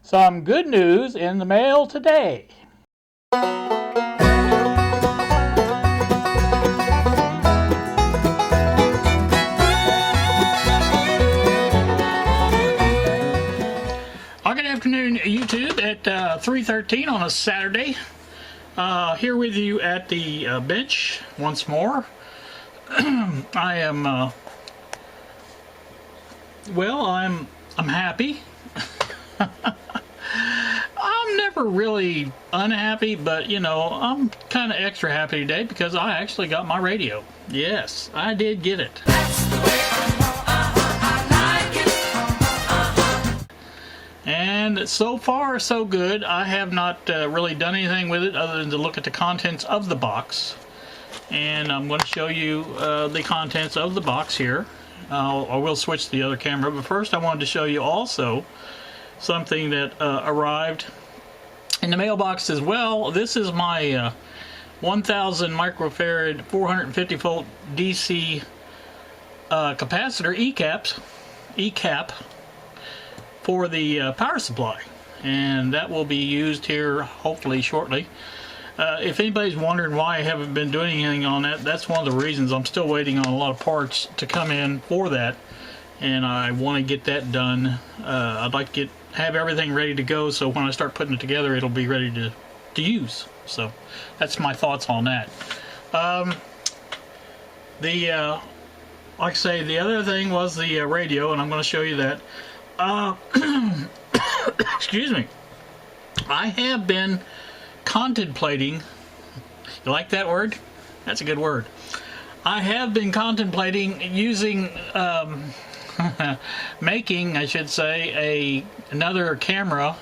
Some good news in the mail today. Good afternoon, YouTube, at 3:13 on a Saturday. Here with you at the bench once more. I am well, I'm happy. I'm never really unhappy, but you know, I'm kind of extra happy today because I actually got my radio. Yes, I did get it. That's the way I like it. And so far, so good. I have not really done anything with it other than to look at the contents of the box. And I'm going to show you the contents of the box here. I will switch to the other camera, but first I wanted to show you also something that arrived in the mailbox as well. This is my 1000 microfarad 450 volt DC capacitor ECAP for the power supply, and that will be used here hopefully shortly. If anybody's wondering why I haven't been doing anything on that, that's one of the reasons. I'm still waiting on a lot of parts to come in for that, and I want to get that done. I'd like to have everything ready to go, so when I start putting it together, it'll be ready to use. So that's my thoughts on that. Like I say, the other thing was the radio, and I'm going to show you that. Excuse me. I have been contemplating, you like that word? That's a good word. I have been contemplating using, making, I should say, another camera,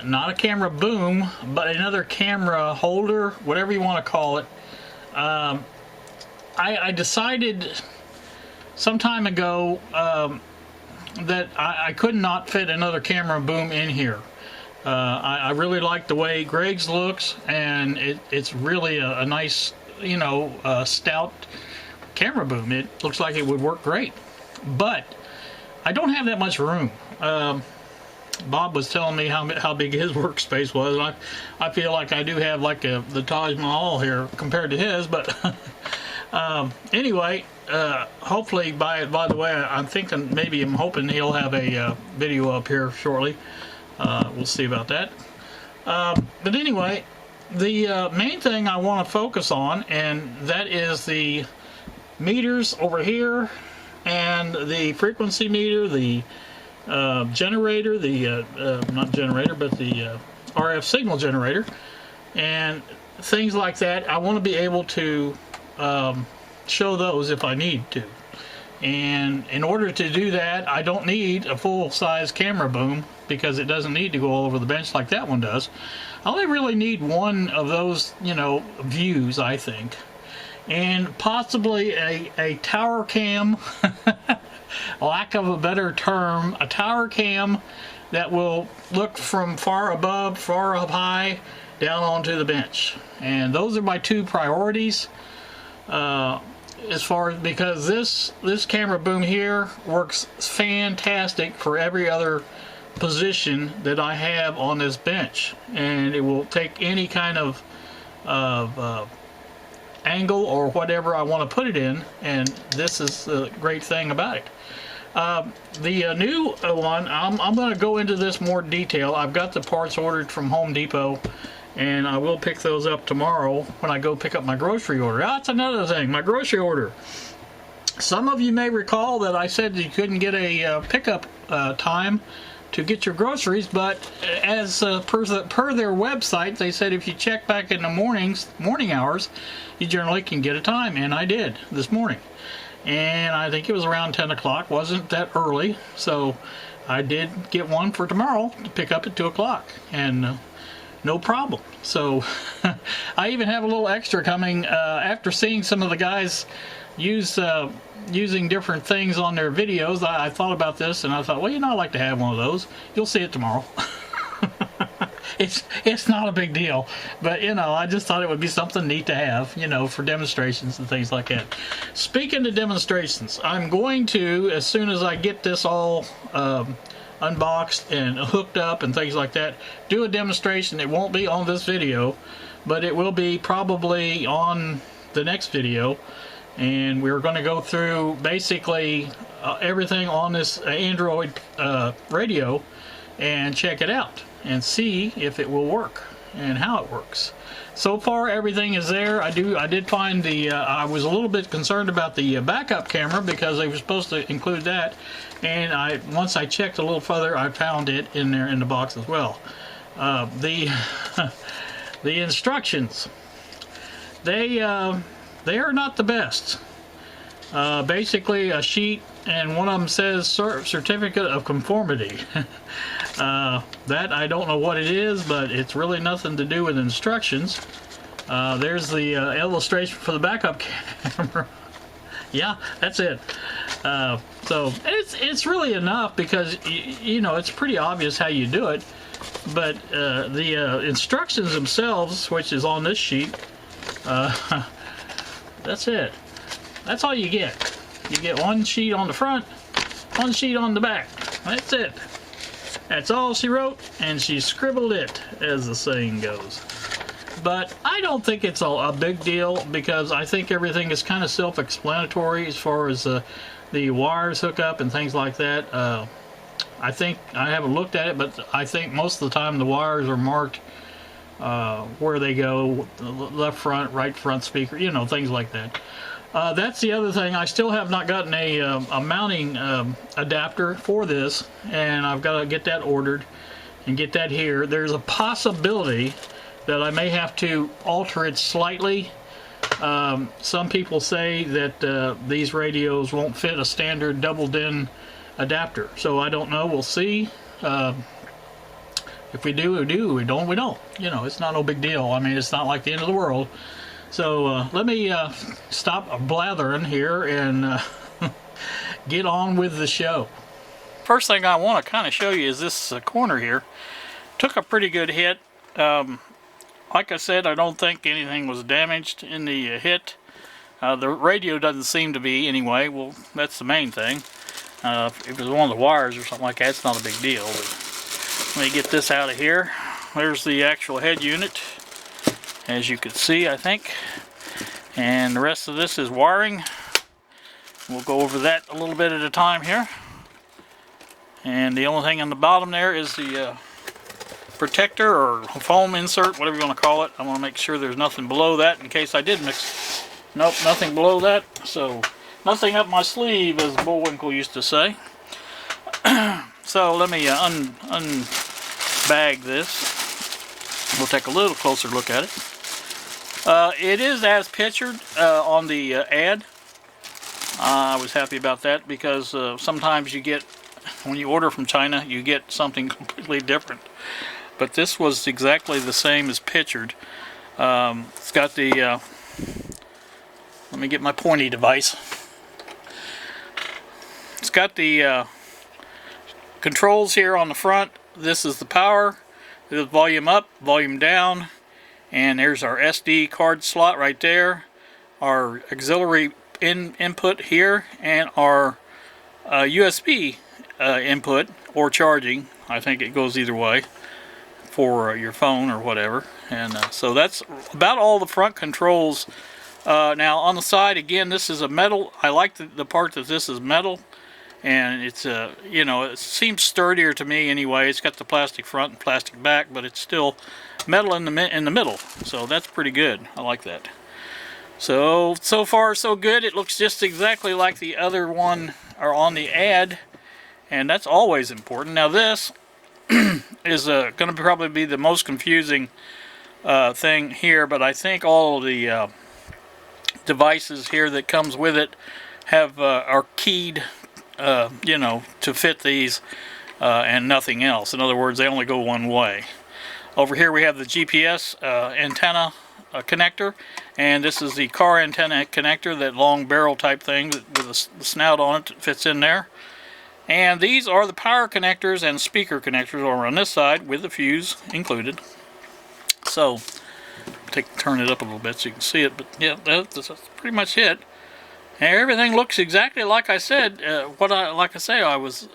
not a camera boom, but another camera holder, whatever you want to call it. I decided some time ago that I could not fit another camera boom in here. I really like the way Greg's looks, and it's really a nice, you know, stout camera boom. It looks like it would work great, but I don't have that much room. Bob was telling me how big his workspace was, and I feel like I do have like the Taj Mahal here compared to his, but anyway, hopefully by the way, I'm hoping he'll have a video up here shortly. We'll see about that. But anyway, the main thing I want to focus on, and that is the meters over here, and the frequency meter, the generator, the not generator, but the RF signal generator, and things like that. I want to be able to show those if I need to. And in order to do that, I don't need a full-size camera boom, because it doesn't need to go all over the bench like that one does. I only really need one of those, you know, views, I think. And possibly a tower cam, lack of a better term, a tower cam that will look from far above, far up high, down onto the bench. And those are my two priorities. Because this camera boom here works fantastic for every other position that I have on this bench, and it will take any kind of angle or whatever I want to put it in, and this is the great thing about it. The new one, I'm going to go into this more detail. I've got the parts ordered from Home Depot, and I will pick those up tomorrow when I go pick up my grocery order. That's another thing, my grocery order. Some of you may recall that I said you couldn't get a pickup time to get your groceries, but as per their website, they said if you check back in the morning hours, you generally can get a time, and I did this morning. And I think it was around 10 o'clock, wasn't that early, so I did get one for tomorrow to pick up at 2 o'clock, and no problem. So I even have a little extra coming after seeing some of the guys using different things on their videos. I thought about this, and I thought, well, you know, I'd like to have one of those. You'll see it tomorrow. It's not a big deal, but you know, I just thought it would be something neat to have, you know, for demonstrations and things like that. Speaking of demonstrations, I'm going to, as soon as I get this all unboxed and hooked up and things like that. Do a demonstration. It won't be on this video, but it will be probably on the next video, and we're going to go through basically everything on this Android radio and check it out and see if it will work and how it works. So far everything is there. I did find the I was a little bit concerned about the backup camera because they were supposed to include that, and once I checked a little further, I found it in there in the box as well. The the instructions, they are not the best. Basically a sheet, and one of them says certificate of conformity. That I don't know what it is, but it's really nothing to do with instructions. There's the illustration for the backup camera. Yeah, that's it. So it's really enough because you know, it's pretty obvious how you do it, but the instructions themselves, which is on this sheet, that's it. That's all you get. You get one sheet on the front, one sheet on the back. That's it. That's all she wrote, and she scribbled it, as the saying goes. But I don't think it's a big deal, because I think everything is kind of self-explanatory as far as the wires hook up and things like that. I think, I haven't looked at it, but I think most of the time the wires are marked where they go, left front, right front speaker, you know, things like that. That's the other thing. I still have not gotten a mounting adapter for this, and I've got to get that ordered and get that here. There's a possibility that I may have to alter it slightly. Some people say that these radios won't fit a standard double DIN adapter, so I don't know. We'll see. If we do, we do. We don't, we don't. You know, it's not no big deal. I mean, it's not like the end of the world. So let me stop blathering here and get on with the show. First thing I want to kind of show you is this corner here. Took a pretty good hit. Like I said, I don't think anything was damaged in the hit. The radio doesn't seem to be anyway. Well, that's the main thing. If it was one of the wires or something like that, it's not a big deal. But let me get this out of here. There's the actual head unit, as you can see, I think. And the rest of this is wiring. We'll go over that a little bit at a time here. And the only thing on the bottom there is the protector or foam insert, whatever you want to call it. I want to make sure there's nothing below that in case I did mix. Nope, nothing below that. So, nothing up my sleeve, as Bullwinkle used to say. So, let me unbag this. We'll take a little closer look at it. It is as pictured on the ad. I was happy about that because sometimes you get, when you order from China, you get something completely different. But this was exactly the same as pictured. It's got the, let me get my pointy device. It's got the controls here on the front. This is the power. This is volume up, volume down. And there's our SD card slot right there, our auxiliary input here, and our USB input or charging. I think it goes either way for your phone or whatever. And so that's about all the front controls. Now on the side, again, this is a metal. I like the part that this is metal, and it's you know, it seems sturdier to me anyway. It's got the plastic front and plastic back, but it's still metal in the middle, so that's pretty good. I like that. So far so good. It looks just exactly like the other one or on the ad, and that's always important. Now this is going to probably be the most confusing thing here, but I think all of the devices here that comes with it have are keyed, you know, to fit these and nothing else. In other words, they only go one way. Over here we have the GPS antenna connector, and this is the car antenna connector, that long barrel type thing with the snout on it that fits in there. And these are the power connectors and speaker connectors over on this side with the fuse included. So, turn it up a little bit so you can see it, but yeah, that's pretty much it. And everything looks exactly like I said. I was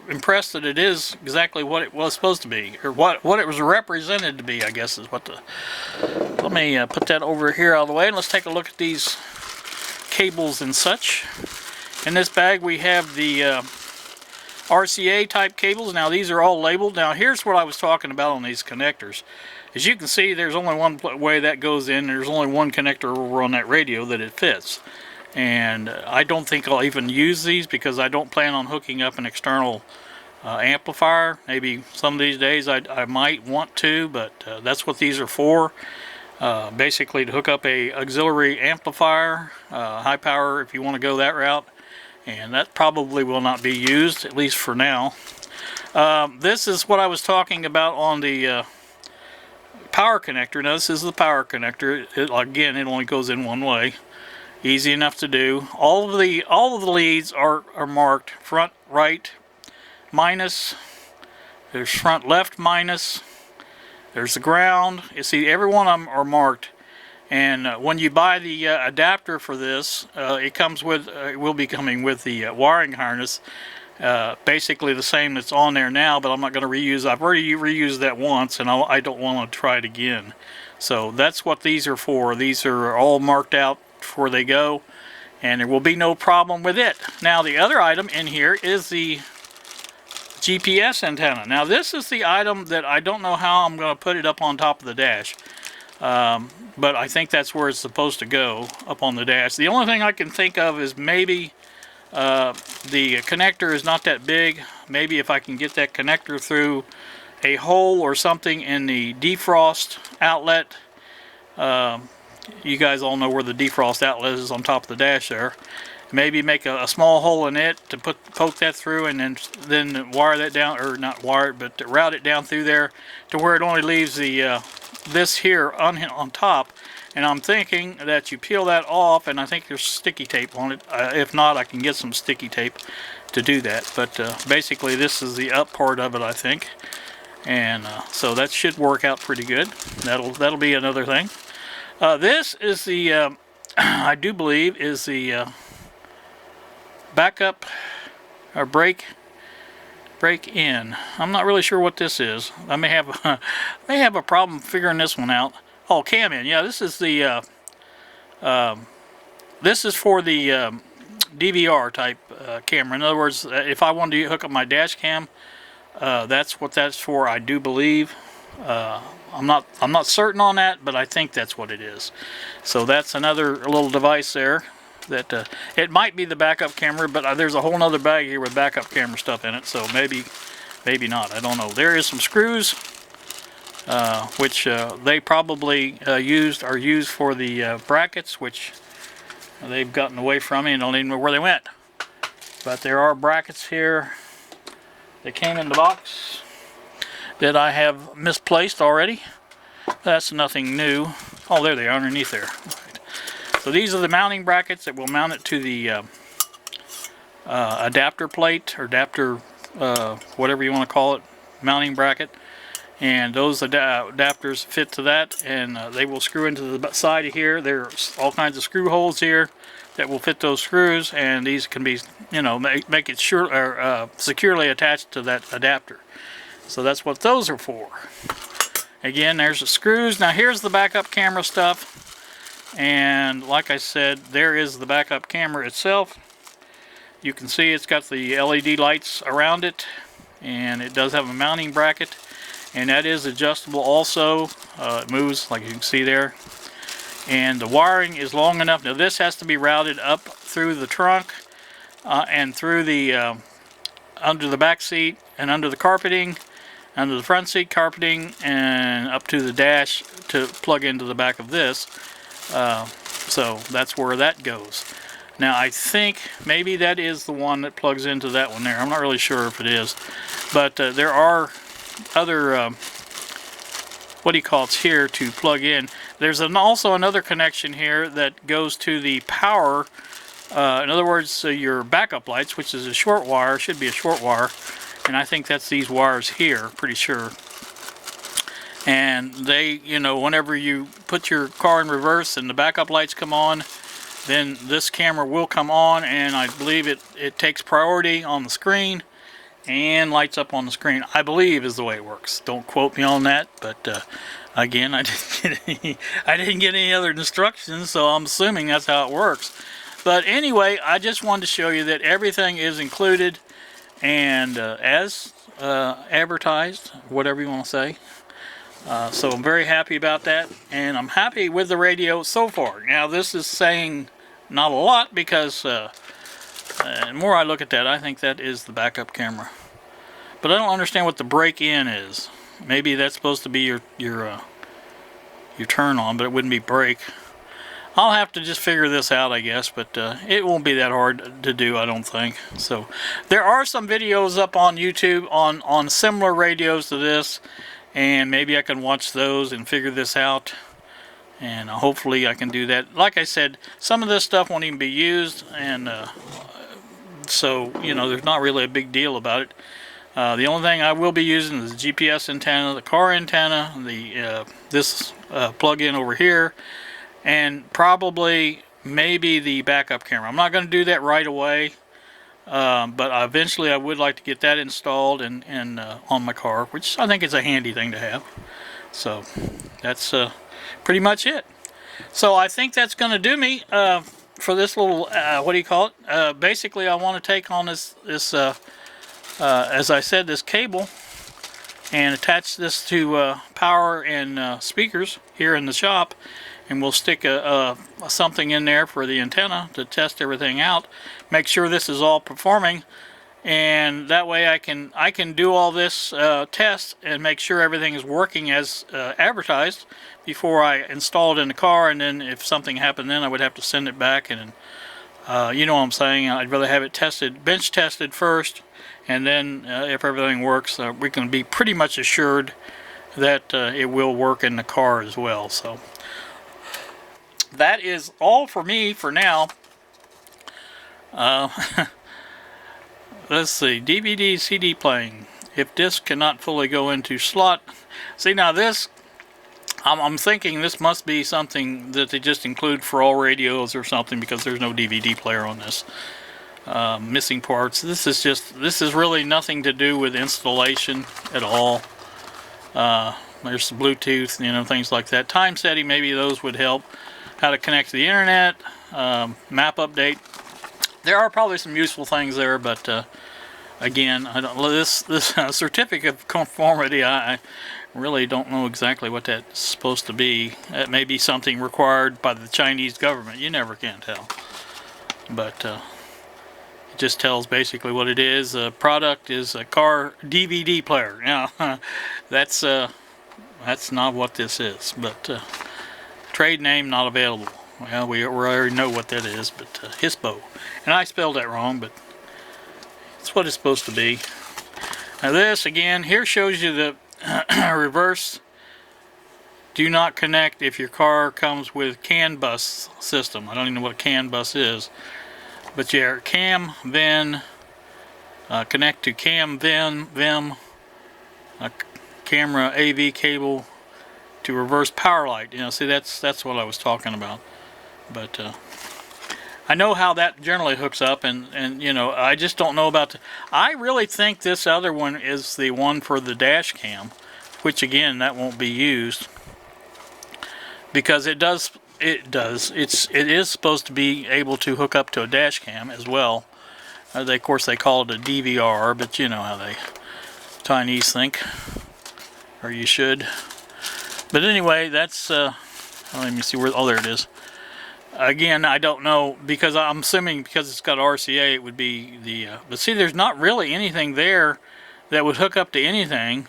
impressed that it is exactly what it was supposed to be, or what it was represented to be, I guess is what the. Let me put that over here out of the way, and let's take a look at these cables and such. In this bag we have the RCA type cables. Now these are all labeled. Now here's what I was talking about on these connectors. As you can see, there's only one way that goes in. There's only one connector over on that radio that it fits. And I don't think I'll even use these because I don't plan on hooking up an external amplifier. Maybe some of these days I might want to, but that's what these are for. Basically to hook up a auxiliary amplifier, high power if you want to go that route. And that probably will not be used, at least for now. This is what I was talking about on the power connector. Now this is the power connector. Again, it only goes in one way. Easy enough to do. All of the leads are marked front right minus. There's front left minus. There's the ground. You see, every one of them are marked. And when you buy the adapter for this, it comes with. It will be coming with the wiring harness. Basically the same that's on there now, but I'm not going to reuse. I've already reused that once, and I don't want to try it again. So that's what these are for. These are all marked out before they go, and there will be no problem with it. Now the other item in here is the GPS antenna. Now this is the item that I don't know how I'm going to put it up on top of the dash, but I think that's where it's supposed to go, up on the dash. The only thing I can think of is maybe the connector is not that big. Maybe if I can get that connector through a hole or something in the defrost outlet. You guys all know where the defrost outlet is on top of the dash there. Maybe make a small hole in it to poke that through, and then wire that down, or not wire it, but route it down through there to where it only leaves the this here on top. And I'm thinking that you peel that off, and I think there's sticky tape on it. If not, I can get some sticky tape to do that. But basically this is the up part of it, I think. And so that should work out pretty good. That'll be another thing. This is the, I do believe, is the backup or break in. I'm not really sure what this is. I may have a problem figuring this one out. Oh, cam in. Yeah, this is the this is for the DVR type camera. In other words, if I wanted to hook up my dash cam, that's what that's for, I do believe. I'm not certain on that, but I think that's what it is. So that's another little device there that it might be the backup camera, but there's a whole nother bag here with backup camera stuff in it, so maybe not. I don't know. There is some screws which they probably are used for the brackets, which they've gotten away from me and don't even know where they went. But there are brackets here that came in the box that I have misplaced already. That's nothing new. Oh, there they are underneath there. Right. So these are the mounting brackets that will mount it to the adapter plate, or adapter, whatever you want to call it, mounting bracket. And those adapters fit to that, and they will screw into the side of here. There's all kinds of screw holes here that will fit those screws, and these can be, make it sure or securely attached to that adapter. So that's what those are for. Again, there's the screws. Now here's the backup camera stuff, and like I said, there is the backup camera itself. You can see it's got the LED lights around it, and it does have a mounting bracket, and that is adjustable also. It moves, like you can see there, and the wiring is long enough. Now this has to be routed up through the trunk and through the under the back seat and under the carpeting, under the front seat carpeting, and up to the dash to plug into the back of this. So that's where that goes. Now I think maybe that is the one that plugs into that one there. I'm not really sure if it is, but there are other what do you call it here to plug in. There's also another connection here that goes to the power. In other words, your backup lights, which is a short wire, should be a short wire, and I think that's these wires here, pretty sure. And they, whenever you put your car in reverse and the backup lights come on, then this camera will come on, and I believe it takes priority on the screen and lights up on the screen, I believe is the way it works. Don't quote me on that, but again, I didn't get any other instructions, so I'm assuming that's how it works. But anyway, I just wanted to show you that everything is included and as advertised, whatever you want to say. So I'm very happy about that, and I'm happy with the radio so far. Now this is saying not a lot because the more I look at that, I think that is the backup camera. But I don't understand what the break-in is. Maybe that's supposed to be your turn on, but it wouldn't be break. I'll have to just figure this out, I guess, but it won't be that hard to do, I don't think. So there are some videos up on YouTube on similar radios to this, and maybe I can watch those and figure this out, and hopefully I can do that. Like I said, some of this stuff won't even be used, and so, you know, there's not really a big deal about it. The only thing I will be using is the GPS antenna, the car antenna, this plug-in over here, and probably maybe the backup camera. I'm not going to do that right away, but eventually I would like to get that installed and on my car, which I think is a handy thing to have. So that's pretty much it. So I think that's going to do me for this little what do you call it? Basically, I want to take on this as I said, this cable and attach this to power and speakers here in the shop, and we'll stick something in there for the antenna to test everything out, make sure this is all performing, and that way I can do all this test and make sure everything is working as advertised before I install it in the car. And then if something happened, then I would have to send it back, and you know what I'm saying, I'd rather have it tested, bench tested first, and then if everything works, we can be pretty much assured that it will work in the car as well. So that is all for me for now. Let's see, DVD, CD playing. If disc cannot fully go into slot. See, now this, I'm thinking this must be something that they just include for all radios or something, because there's no DVD player on this. Missing parts. This is really nothing to do with installation at all. There's Bluetooth, you know, things like that. Time setting, maybe those would help. How to connect to the internet, map update. There are probably some useful things there, but again, I don't. This certificate of conformity, I really don't know exactly what that's supposed to be. It may be something required by the Chinese government. You never can tell. But it just tells basically what it is. The product is a car DVD player. Now, that's not what this is. But trade name not available. Well, we already know what that is, but HISPO. And I spelled that wrong, but it's what it's supposed to be. Now this, again, here shows you the reverse. Do not connect if your car comes with CAN bus system. I don't even know what a CAN bus is. But yeah, CAM, VIN, connect to CAM, VIN, VIM, camera, AV cable, to reverse power light. You know, see, that's what I was talking about. But I know how that generally hooks up, and you know, I just don't know about I really think this other one is the one for the dash cam, which again, that won't be used because it is supposed to be able to hook up to a dash cam as well. Of course they call it a DVR, but you know how they Chinese think, or you should. But anyway, that's let me see where, oh, there it is. Again, I don't know, because I'm assuming because it's got RCA, it would be the but see, there's not really anything there that would hook up to anything,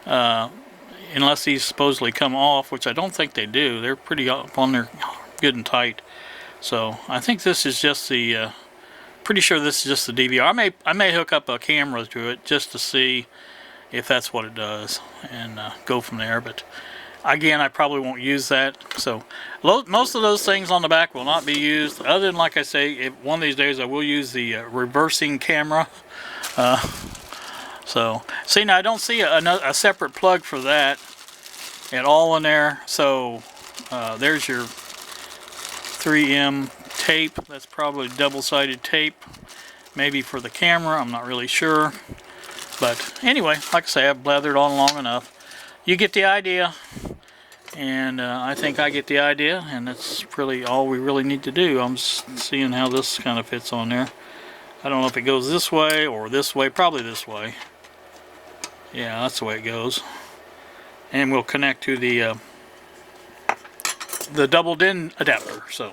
unless these supposedly come off, which I don't think they do. They're pretty up on there, good and tight. So I think this is just the pretty sure this is just the DVR. I may hook up a camera to it just to see if that's what it does, and go from there. But again, I probably won't use that. So most of those things on the back will not be used, other than, like I say, if one of these days I will use the reversing camera. So see, now I don't see a separate plug for that at all in there. So there's your 3M tape. That's probably double-sided tape, maybe for the camera. I'm not really sure. But anyway, like I say, I've blathered on long enough. You get the idea, and I think I get the idea, and that's really all we really need to do. I'm just seeing how this kind of fits on there. I don't know if it goes this way or this way. Probably this way. Yeah, that's the way it goes. And we'll connect to the double DIN adapter. So,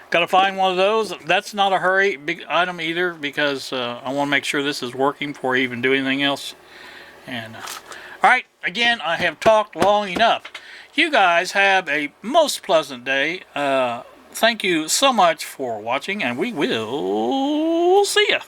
got to find one of those. That's not a big item either, because I want to make sure this is working before I even do anything else. And alright, again, I have talked long enough. You guys have a most pleasant day. Thank you so much for watching, and we will see ya.